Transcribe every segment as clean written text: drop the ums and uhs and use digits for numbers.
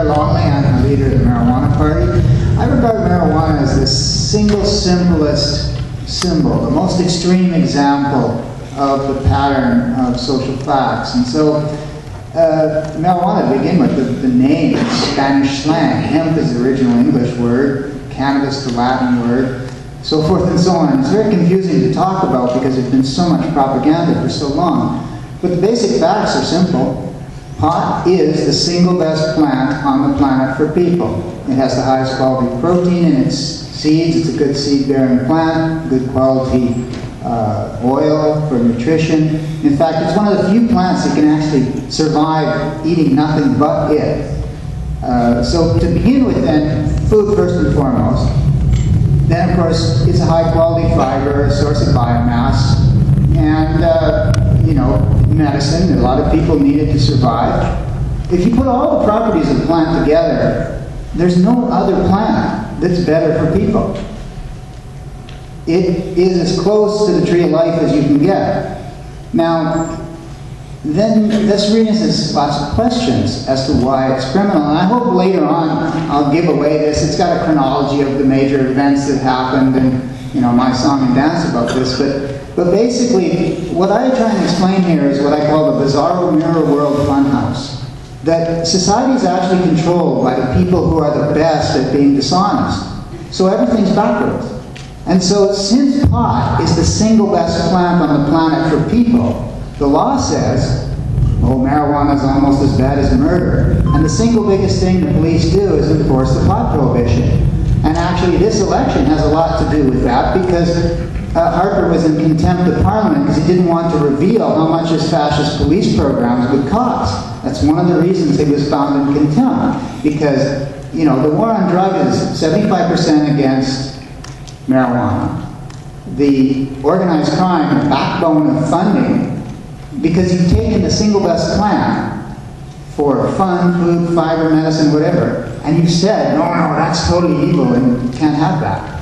Blair, I'm the leader of the Marijuana Party. I regard marijuana as the single simplest symbol, the most extreme example of the pattern of social facts. And so, marijuana, to begin with, the name is Spanish slang. Hemp is the original English word, cannabis the Latin word, so forth and so on. It's very confusing to talk about because there's been so much propaganda for so long. But the basic facts are simple. Pot is the single best plant on the planet for people. It has the highest quality protein in its seeds. It's a good seed-bearing plant, good quality oil for nutrition. In fact, it's one of the few plants that can actually survive eating nothing but it. So to begin with then, food first and foremost. Then of course, it's a high quality fiber, a source of biomass, and you know, medicine. A lot of people need it to survive. If you put all the properties of the plant together, there's no other plant that's better for people. It is as close to the tree of life as you can get. Now, then this raises lots of questions as to why it's criminal. And I hope later on I'll give away this. It's got a chronology of the major events that happened and, you know, my song and dance about this. But basically, what I try and explain here is what I call the bizarro mirror world funhouse. That society is actually controlled by the people who are the best at being dishonest. So everything's backwards. And so since pot is the single best plant on the planet for people, the law says, oh, marijuana is almost as bad as murder. And the single biggest thing the police do is enforce the pot prohibition. And actually this election has a lot to do with that because Harper was in contempt of Parliament because he didn't want to reveal how much his fascist police programs would cost. That's one of the reasons he was found in contempt. Because, you know, the war on drugs is 75% against marijuana. The organized crime, the backbone of funding, because you've taken the single best plan for fun, food, fiber, medicine, whatever, and you've said, no, that's totally evil and you can't have that.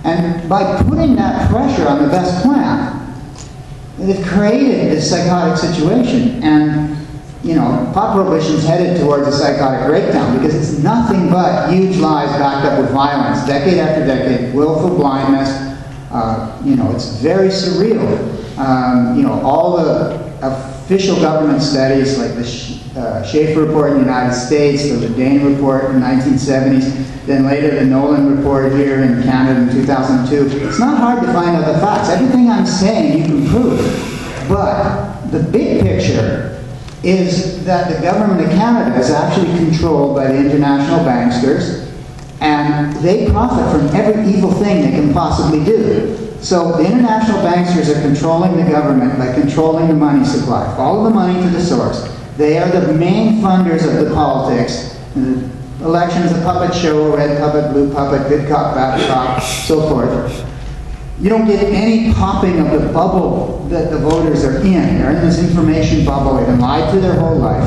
And by putting that pressure on the best plan, they've created this psychotic situation. And, you know, pot prohibition's headed towards a psychotic breakdown because it's nothing but huge lies backed up with violence, decade after decade, willful blindness. You know, it's very surreal. You know, all the official government studies like the Schaefer Report in the United States, the Dane Report in the 1970s, then later the Nolan Report here in Canada in 2002. It's not hard to find out the facts. Everything I'm saying you can prove. But the big picture is that the government of Canada is actually controlled by the international banksters, and they profit from every evil thing they can possibly do. So the international banksters are controlling the government by controlling the money supply. Follow the money to the source. They are the main funders of the politics. The elections, a puppet show, red puppet, blue puppet, good cop, bad cop, so forth. You don't get any popping of the bubble that the voters are in. They're in this information bubble. They've been lied to their whole life.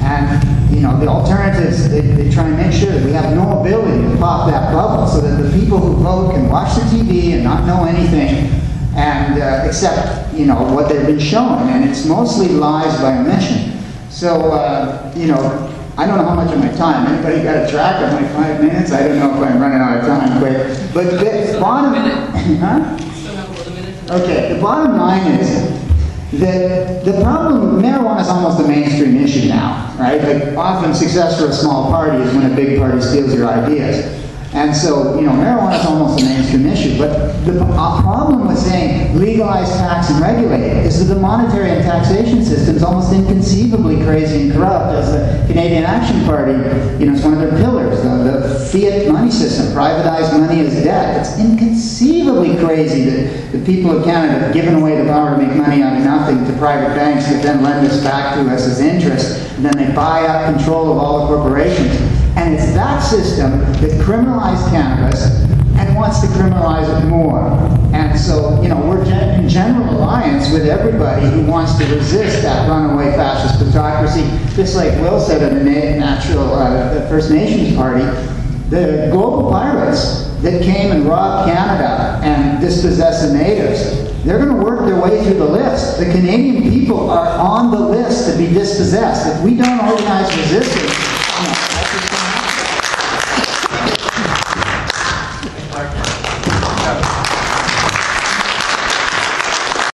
And, you know, the alternatives, they try and make sure that we have no ability to pop that bubble so that the people who vote can watch the TV and not know anything and except, you know, what they've been shown. And it's mostly lies by omission. So, you know, I don't know how much of my time. Anybody got a track of my 5 minutes? I don't know if I'm running out of time quick. But the bottom... Huh? Okay, the bottom line is that the problem, marijuana is almost a mainstream issue now, right? Like often success for a small party is when a big party steals your ideas. And so, you know, marijuana is almost a mainstream issue. But the problem with saying legalize, tax, and regulate is that the monetary and taxation system is almost inconceivably crazy and corrupt. As the Canadian Action Party, you know, it's one of their pillars, the fiat money system, privatized money as debt. It's inconceivably crazy that the people of Canada have given away the power to make money out of nothing to private banks that then lend us back to us as interest, and then they buy up control of all the corporations. And it's that system that criminalized cannabis and wants to criminalize it more. And so, you know, we're in general alliance with everybody who wants to resist that runaway fascist plutocracy. Just like Will said in the First Nations Party, the global pirates that came and robbed Canada and dispossessed the natives, they're going to work their way through the list. The Canadian people are on the list to be dispossessed. If we don't organize resistance,